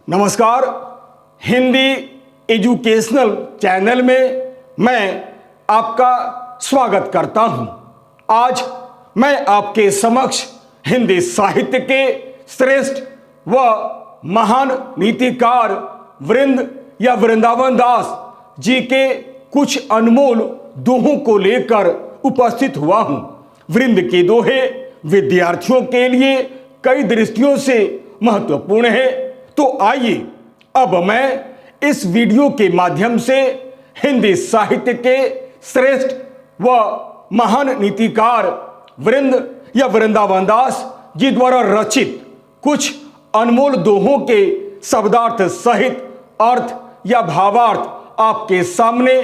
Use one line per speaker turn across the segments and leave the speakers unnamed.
नमस्कार। Hindi educational channel में मैं आपका स्वागत करता हूं। आज मैं आपके समक्ष हिंदी साहित्य के श्रेष्ठ व महान नीतिकार वृंद या वृंदावन दास जी के कुछ अनमोल दोहों को लेकर उपस्थित हुआ हूं। वृंद के दोहे विद्यार्थियों के लिए कई दृष्टियों से महत्वपूर्ण है। तो आइए अब मैं इस वीडियो के माध्यम से हिंदी साहित्य के श्रेष्ठ व महान नीतिकार वृंद या वृंदावन दास जी द्वारा रचित कुछ अनमोल दोहों के शब्दार्थ सहित अर्थ या भावार्थ आपके सामने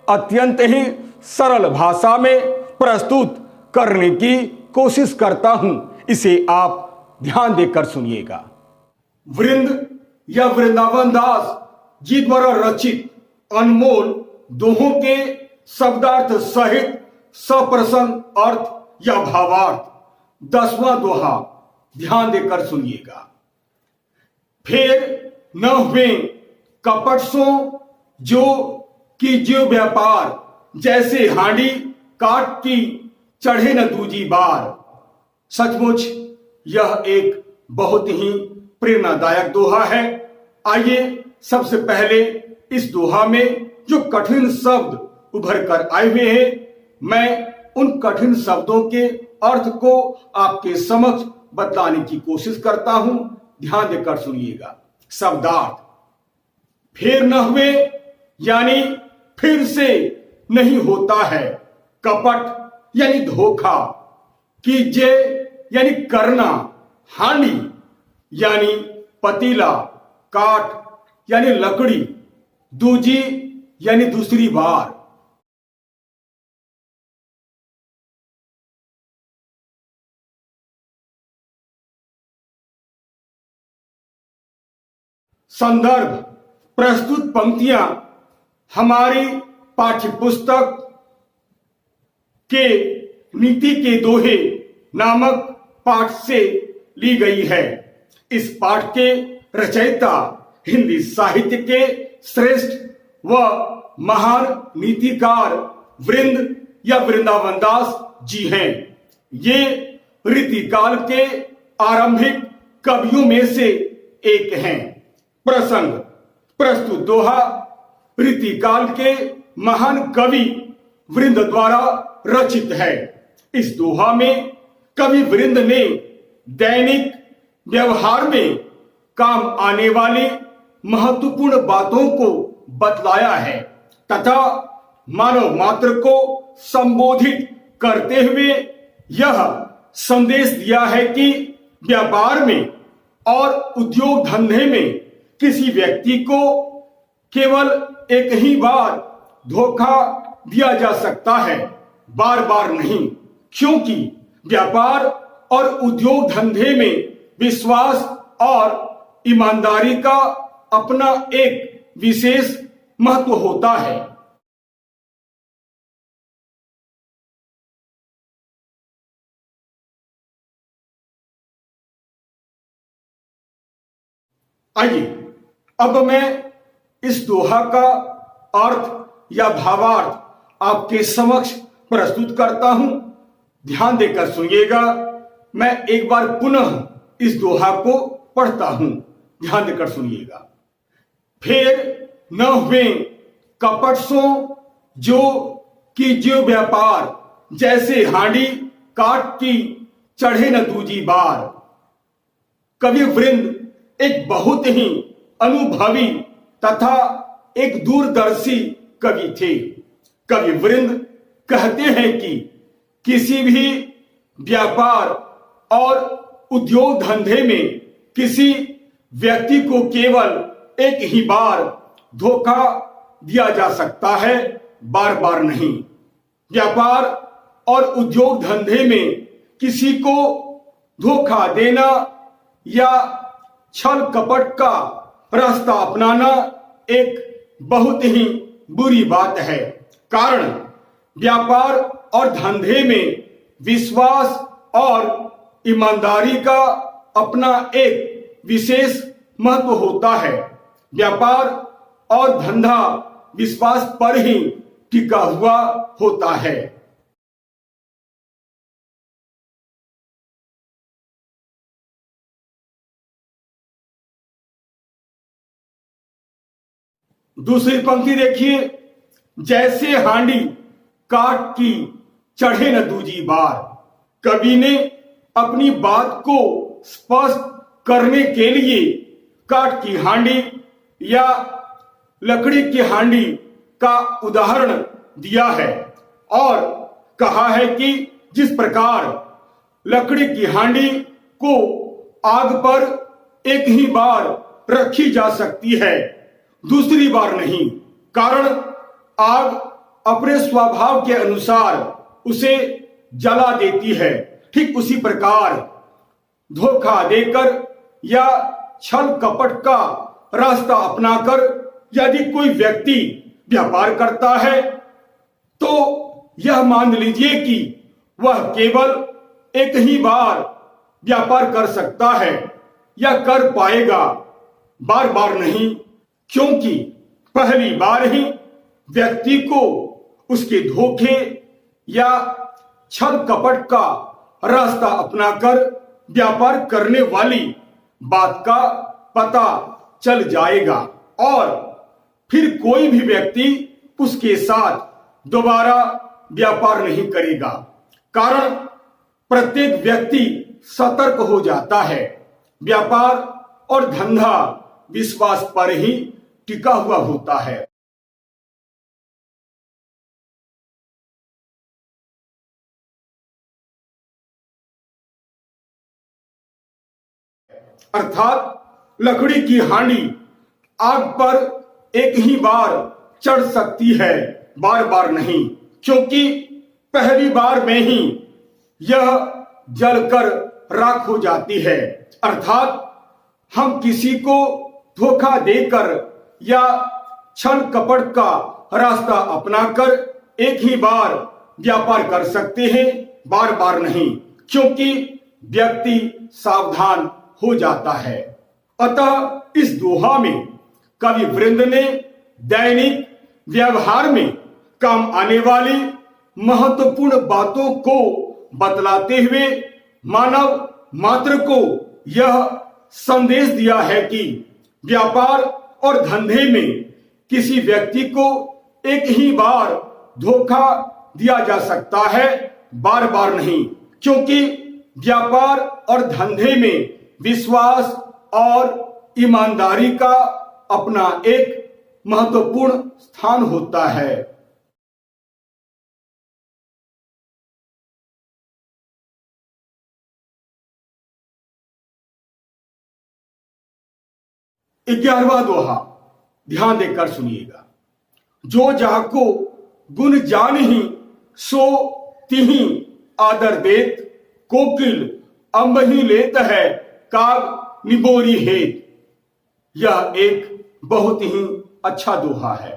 अत्यंत ही सरल भाषा में प्रस्तुत करने की कोशिश करता हूं। इसे आप ध्यान देकर सुनिएगा। वृंद या वृंदावन दास जी द्वारा रचित अनमोल दोहों के शब्दार्थ सहित सप्रसंग अर्थ या भावार्थ। 10वां दोहा ध्यान देकर सुनिएगा। फेर न हुए कपट सो जो कि जो व्यापार, जैसे हांडी काट की चढ़े न दूजी बार। सचमुच यह एक बहुत ही प्रेरणादायक दोहा है। आइए सबसे पहले इस दोहा में जो कठिन शब्द उभर कर आए हुए हैं, मैं उन कठिन शब्दों के अर्थ को आपके समक्ष बतलाने की कोशिश करता हूं। ध्यान देकर सुनिएगा। शब्दार्थ। फेर न हुए यानी फिर से नहीं होता है। कपट यानी धोखा। कीजे यानी करना। हांडी यानी पतीला। काट यानी लकड़ी। दूजी यानी दूसरी बार। संदर्भ। प्रस्तुत पंक्तियां हमारी पाठ्यपुस्तक के नीति के दोहे नामक पाठ से ली गई है। इस पाठ के रचयिता हिंदी साहित्य के श्रेष्ठ व महान नीतिकार वृंद या वृंदावन दास जी हैं। ये रीतिकाल के आरंभिक कवियों में से एक हैं। प्रसंग। प्रस्तुत दोहा रीतिकाल के महान कवि वृंद द्वारा रचित है। इस दोहा में कवि वृंद ने दैनिक व्यवहार में काम आने वाली महत्वपूर्ण बातों को बतलाया है तथा मानव मात्र को संबोधित करते हुए यह संदेश दिया है कि व्यापार में और उद्योग धंधे में किसी व्यक्ति को केवल एक ही बार धोखा दिया जा सकता है, बार बार नहीं। क्योंकि व्यापार और उद्योग धंधे में विश्वास और ईमानदारी का अपना एक विशेष महत्व होता है। आइए अब मैं इस दोहा का अर्थ या भावार्थ आपके समक्ष प्रस्तुत करता हूं। ध्यान देकर सुनिएगा। मैं एक बार पुनः इस दोहा को पढ़ता हूं। ध्यान देकर सुनिएगा। फेर न हुए कपट सो जो कि जो व्यापार, जैसे हांडी काट की चढ़े न दूजी बार। कवि वृंद एक बहुत ही अनुभवी तथा एक दूरदर्शी कवि थे। कवि वृंद कहते हैं कि किसी भी व्यापार और उद्योग धंधे में किसी व्यक्ति को केवल एक ही बार धोखा दिया जा सकता है, बार बार नहीं। व्यापार और उद्योग धंधे में किसी को धोखा देना या छल कपट का रास्ता अपनाना एक बहुत ही बुरी बात है। कारण व्यापार और धंधे में विश्वास और ईमानदारी का अपना एक विशेष महत्व होता है। व्यापार और धंधा विश्वास पर ही टिका हुआ होता है। दूसरी पंक्ति देखिए, जैसे हांडी काट की चढ़े न दूजी बार। कवि ने अपनी बात को स्पष्ट करने के लिए काठ की हांडी या लकड़ी की हांडी का उदाहरण दिया है और कहा है कि जिस प्रकार लकड़ी की हांडी को आग पर एक ही बार रखी जा सकती है, दूसरी बार नहीं, कारण आग अपने स्वभाव के अनुसार उसे जला देती है। ठीक उसी प्रकार धोखा देकर या छल कपट का रास्ता अपनाकर यदि कोई व्यक्ति व्यापार करता है तो यह मान लीजिए कि वह केवल एक ही बार व्यापार कर सकता है या कर पाएगा, बार बार नहीं, क्योंकि पहली बार ही व्यक्ति को उसके धोखे या छल कपट का रास्ता अपनाकर व्यापार करने वाली बात का पता चल जाएगा और फिर कोई भी व्यक्ति उसके साथ दोबारा व्यापार नहीं करेगा, कारण प्रत्येक व्यक्ति सतर्क हो जाता है। व्यापार और धंधा विश्वास पर ही टिका हुआ होता है। अर्थात लकड़ी की हांडी आग पर एक ही बार चढ़ सकती है, बार बार नहीं, क्योंकि पहली बार में ही यह जलकर राख हो जाती है। अर्थात हम किसी को धोखा देकर या छल कपट का रास्ता अपनाकर एक ही बार व्यापार कर सकते हैं, बार बार नहीं, क्योंकि व्यक्ति सावधान हो जाता है। अतः इस दोहा में कवि वृंद ने दैनिक व्यवहार में काम आने वाली महत्वपूर्ण बातों को बतलाते हुए मानव मात्र को यह संदेश दिया है कि व्यापार और धंधे में किसी व्यक्ति को एक ही बार धोखा दिया जा सकता है, बार बार नहीं, क्योंकि व्यापार और धंधे में विश्वास और ईमानदारी का अपना एक महत्वपूर्ण स्थान होता है। 11वां दोहा ध्यान देकर सुनिएगा। जो जाको गुण जान ही सो तिहि आदर देत, कोकिल अंबही लेत है काग निबोरी हेत। यह एक बहुत ही अच्छा दोहा है।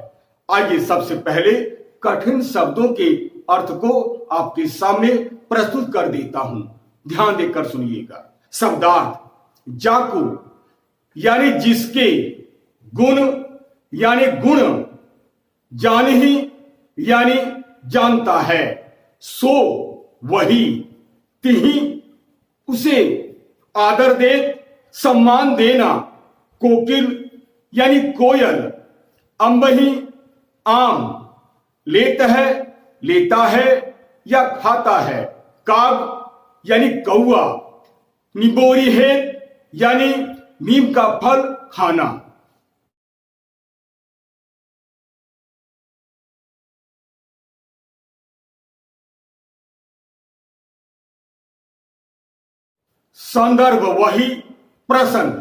आइए सबसे पहले कठिन शब्दों के अर्थ को आपके सामने प्रस्तुत कर देता हूं, ध्यान देकर सुनिएगा। शब्दार्थ: जाको यानी जिसके, गुण यानी गुण, जान ही यानी जानता है, सो वही, तिहि उसे, आदर दे सम्मान देना, कोकिल यानी कोयल, अंबही आम, लेता है लेता है या खाता है, काग यानी कौआ, निबोरी है यानी नीम का फल खाना। संदर्भ वही, प्रसंग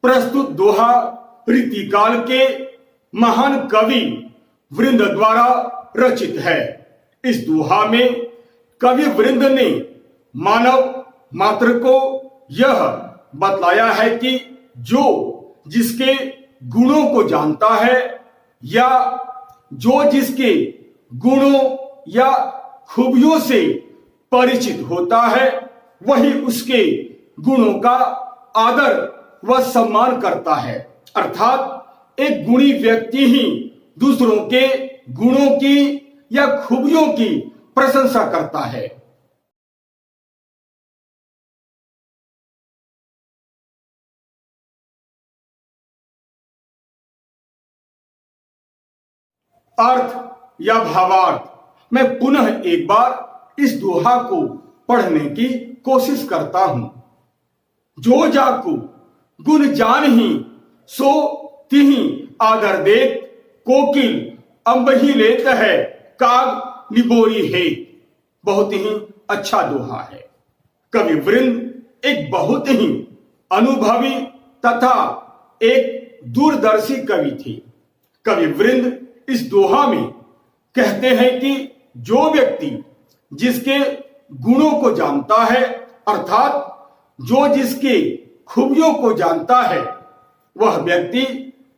प्रस्तुत दोहा रीतिकाल के महान कवि वृंद द्वारा रचित है। इस दोहा में कवि वृंद ने मानव मात्र को यह बतलाया है कि जो जिसके गुणों को जानता है या जो जिसके गुणों या खूबियों से परिचित होता है, वही उसके गुणों का आदर वह सम्मान करता है। अर्थात एक गुणी व्यक्ति ही दूसरों के गुणों की या खूबियों की प्रशंसा करता है। अर्थ या भावार्थ, मैं पुनः एक बार इस दोहा को पढ़ने की कोशिश करता हूं। जो जाकू गुण जान ही सो तिहि आदर देत, कोकिल अंब ही लेत है काग निबोरी है। बहुत ही अच्छा दोहा है। कवि वृंद एक बहुत ही अनुभवी तथा एक दूरदर्शी कवि थे। कवि वृंद इस दोहा में कहते हैं कि जो व्यक्ति जिसके गुणों को जानता है, अर्थात जो जिसके खूबियों को जानता है, वह व्यक्ति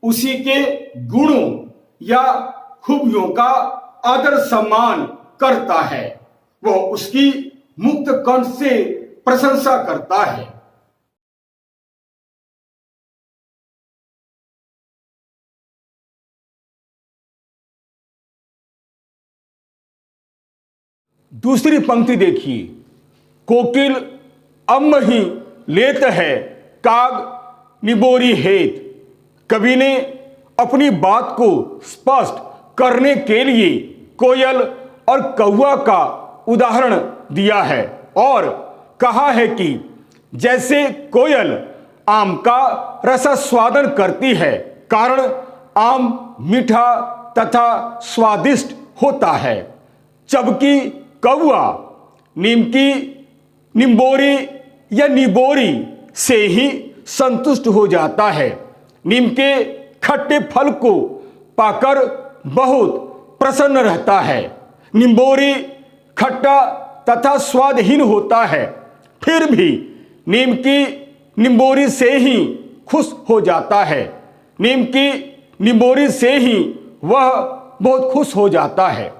उसी के गुणों या खूबियों का आदर सम्मान करता है। वह उसकी मुक्त कंठ से प्रशंसा करता है। दूसरी पंक्ति देखिए, कोकिल अम्ब ही लेत है काग निबोरी हेत। कवि ने अपनी बात को स्पष्ट करने के लिए कोयल और कौवा का उदाहरण दिया है और कहा है कि जैसे कोयल आम का रसास्वादन करती है, कारण आम मीठा तथा स्वादिष्ट होता है, जबकि कौवा नीम की निम्बोरी या निबोरी से ही संतुष्ट हो जाता है। नीम के खट्टे फल को पाकर बहुत प्रसन्न रहता है। निम्बोरी खट्टा तथा स्वादहीन होता है, फिर भी नीम की निम्बोरी से ही खुश हो जाता है। नीम की निम्बोरी से ही वह बहुत खुश हो जाता है।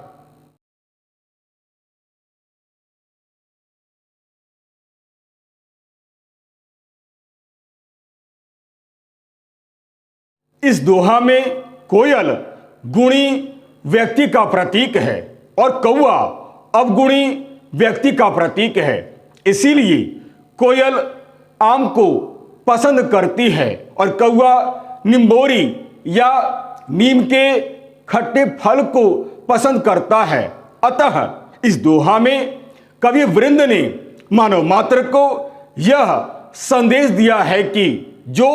इस दोहा में कोयल गुणी व्यक्ति का प्रतीक है और कौवा अवगुणी व्यक्ति का प्रतीक है। इसीलिए कोयल आम को पसंद करती है और कौवा निम्बोरी या नीम के खट्टे फल को पसंद करता है। अतः इस दोहा में कवि वृंद ने मानव मात्र को यह संदेश दिया है कि जो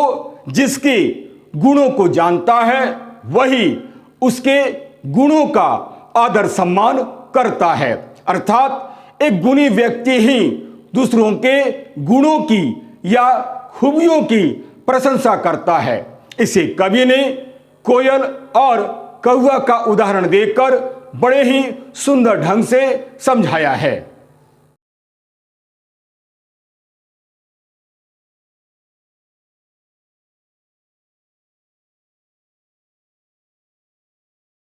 जिसके गुणों को जानता है, वही उसके गुणों का आदर सम्मान करता है। अर्थात एक गुणी व्यक्ति ही दूसरों के गुणों की या खूबियों की प्रशंसा करता है। इसे कवि ने कोयल और कौवा का उदाहरण देकर बड़े ही सुंदर ढंग से समझाया है।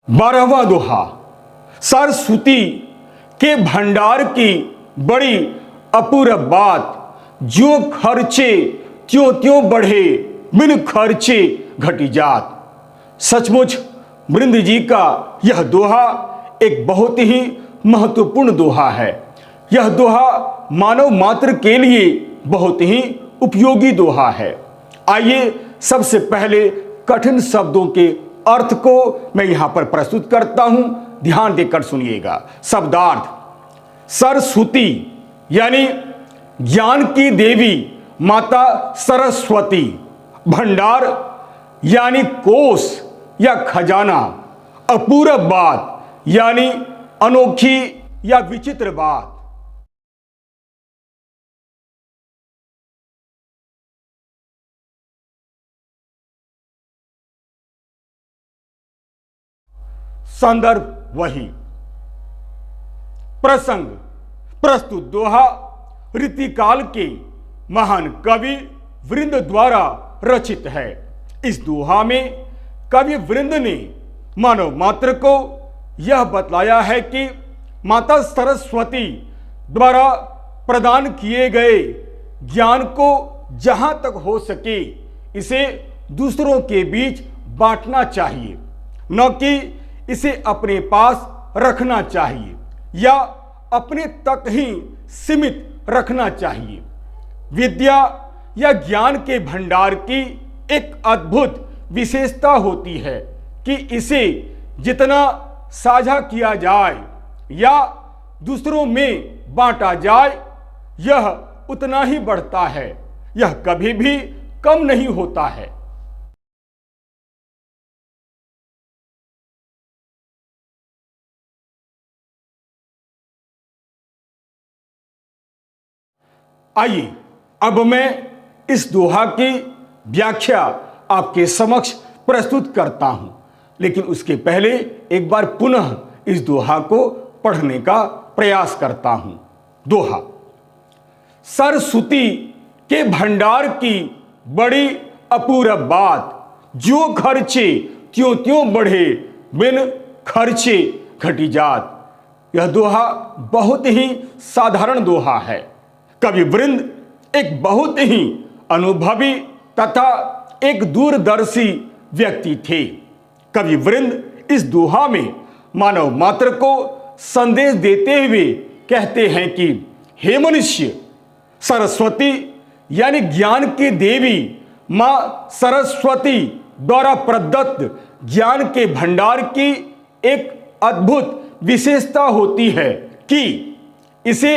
बारहवां दोहा, सरस्वती के भंडार की बड़ी अपूर्व बात, जो खर्चे त्यों त्यों बढ़े, बिन खर्चे घटी जात। सचमुच वृंद जी का यह दोहा एक बहुत ही महत्वपूर्ण दोहा है। यह दोहा मानव मात्र के लिए बहुत ही उपयोगी दोहा है। आइए सबसे पहले कठिन शब्दों के अर्थ को मैं यहां पर प्रस्तुत करता हूं, ध्यान देकर सुनिएगा। शब्दार्थ, सरस्वती यानी ज्ञान की देवी माता सरस्वती। भंडार यानी कोष या खजाना। अपूर्व बात यानी अनोखी या विचित्र बात। संदर्भ वही। प्रसंग, प्रस्तुत दोहा रीतिकाल के महान कवि वृंद द्वारा रचित है। इस दोहा में कवि वृंद ने मानव मात्र को यह बतलाया है कि माता सरस्वती द्वारा प्रदान किए गए ज्ञान को जहां तक हो सके इसे दूसरों के बीच बांटना चाहिए, न कि इसे अपने पास रखना चाहिए या अपने तक ही सीमित रखना चाहिए। विद्या या ज्ञान के भंडार की एक अद्भुत विशेषता होती है कि इसे जितना साझा किया जाए या दूसरों में बांटा जाए, यह उतना ही बढ़ता है, यह कभी भी कम नहीं होता है। आइए अब मैं इस दोहा की व्याख्या आपके समक्ष प्रस्तुत करता हूं, लेकिन उसके पहले एक बार पुनः इस दोहा को पढ़ने का प्रयास करता हूं। दोहा। सरस्वती के भंडार की बड़ी अपूर्व बात, जो खर्चे त्यों त्यों बढ़े, बिन खर्चे घटी जात। यह दोहा बहुत ही साधारण दोहा है। कवि वृंद एक बहुत ही अनुभवी तथा एक दूरदर्शी व्यक्ति थे। कवि वृंद इस दोहा में मानव मात्र को संदेश देते हुए कहते हैं कि हे मनुष्य, सरस्वती यानी ज्ञान की देवी मां सरस्वती द्वारा प्रदत्त ज्ञान के भंडार की एक अद्भुत विशेषता होती है कि इसे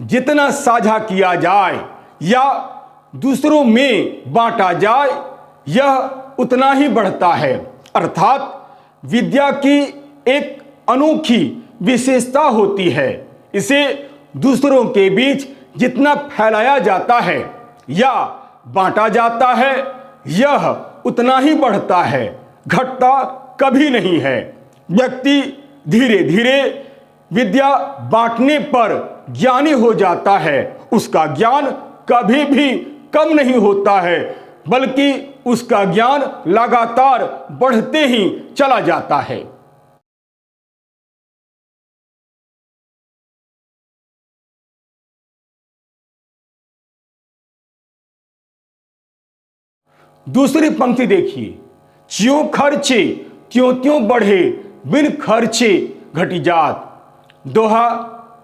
जितना साझा किया जाए या दूसरों में बांटा जाए, यह उतना ही बढ़ता है। अर्थात विद्या की एक अनोखी विशेषता होती है। इसे दूसरों के बीच जितना फैलाया जाता है या बांटा जाता है, यह उतना ही बढ़ता है, घटता कभी नहीं है। व्यक्ति धीरे धीरे विद्या बांटने पर ज्ञानी हो जाता है। उसका ज्ञान कभी भी कम नहीं होता है, बल्कि उसका ज्ञान लगातार बढ़ते ही चला जाता है। दूसरी पंक्ति देखिए, ज्यों खर्चे त्यों त्यों बढ़े, बिन खर्चे घटी जात। दोहा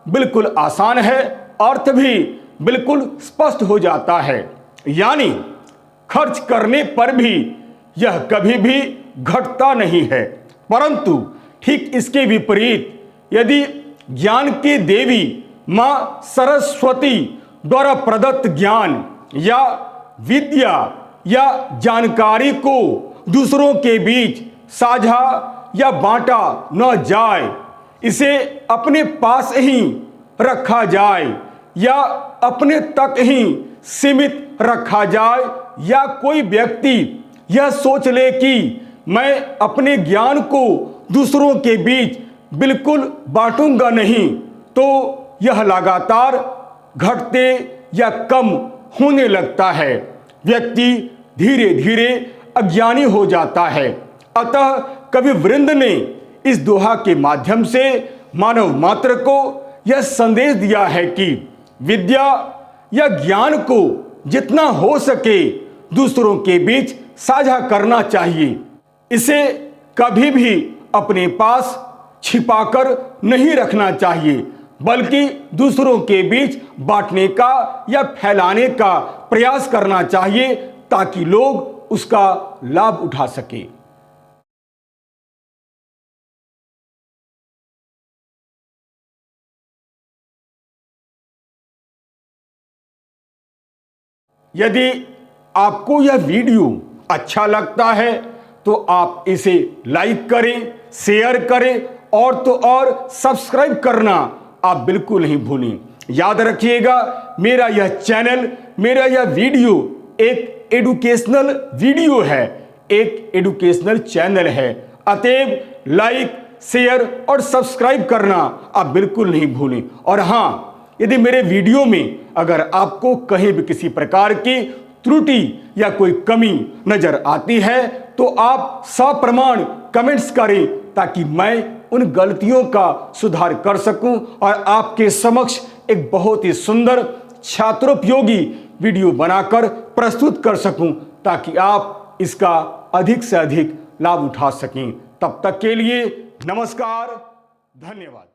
बिल्कुल आसान है, अर्थ भी बिल्कुल स्पष्ट हो जाता है। यानी खर्च करने पर भी यह कभी भी घटता नहीं है, परंतु ठीक इसके विपरीत यदि ज्ञान की देवी मां सरस्वती द्वारा प्रदत्त ज्ञान या विद्या या जानकारी को दूसरों के बीच साझा या बांटा न जाए, इसे अपने पास ही रखा जाए या अपने तक ही सीमित रखा जाए, या कोई व्यक्ति यह सोच ले कि मैं अपने ज्ञान को दूसरों के बीच बिल्कुल बांटूंगा नहीं, तो यह लगातार घटते या कम होने लगता है। व्यक्ति धीरे धीरे अज्ञानी हो जाता है। अतः कवि वृंद ने इस दोहा के माध्यम से मानव मात्र को यह संदेश दिया है कि विद्या या ज्ञान को जितना हो सके दूसरों के बीच साझा करना चाहिए। इसे कभी भी अपने पास छिपाकर नहीं रखना चाहिए, बल्कि दूसरों के बीच बांटने का या फैलाने का प्रयास करना चाहिए, ताकि लोग उसका लाभ उठा सके। यदि आपको यह वीडियो अच्छा लगता है तो आप इसे लाइक करें, शेयर करें और तो और सब्सक्राइब करना आप बिल्कुल नहीं भूलें। याद रखिएगा, मेरा यह चैनल, मेरा यह वीडियो एक एजुकेशनल वीडियो है, एक एजुकेशनल चैनल है। अतएव लाइक, शेयर और सब्सक्राइब करना आप बिल्कुल नहीं भूलें। और हाँ, यदि मेरे वीडियो में अगर आपको कहीं भी किसी प्रकार की त्रुटि या कोई कमी नजर आती है तो आप सप्रमाण कमेंट्स करें, ताकि मैं उन गलतियों का सुधार कर सकूं और आपके समक्ष एक बहुत ही सुंदर छात्रोपयोगी वीडियो बनाकर प्रस्तुत कर सकूं, ताकि आप इसका अधिक से अधिक लाभ उठा सकें। तब तक के लिए नमस्कार, धन्यवाद।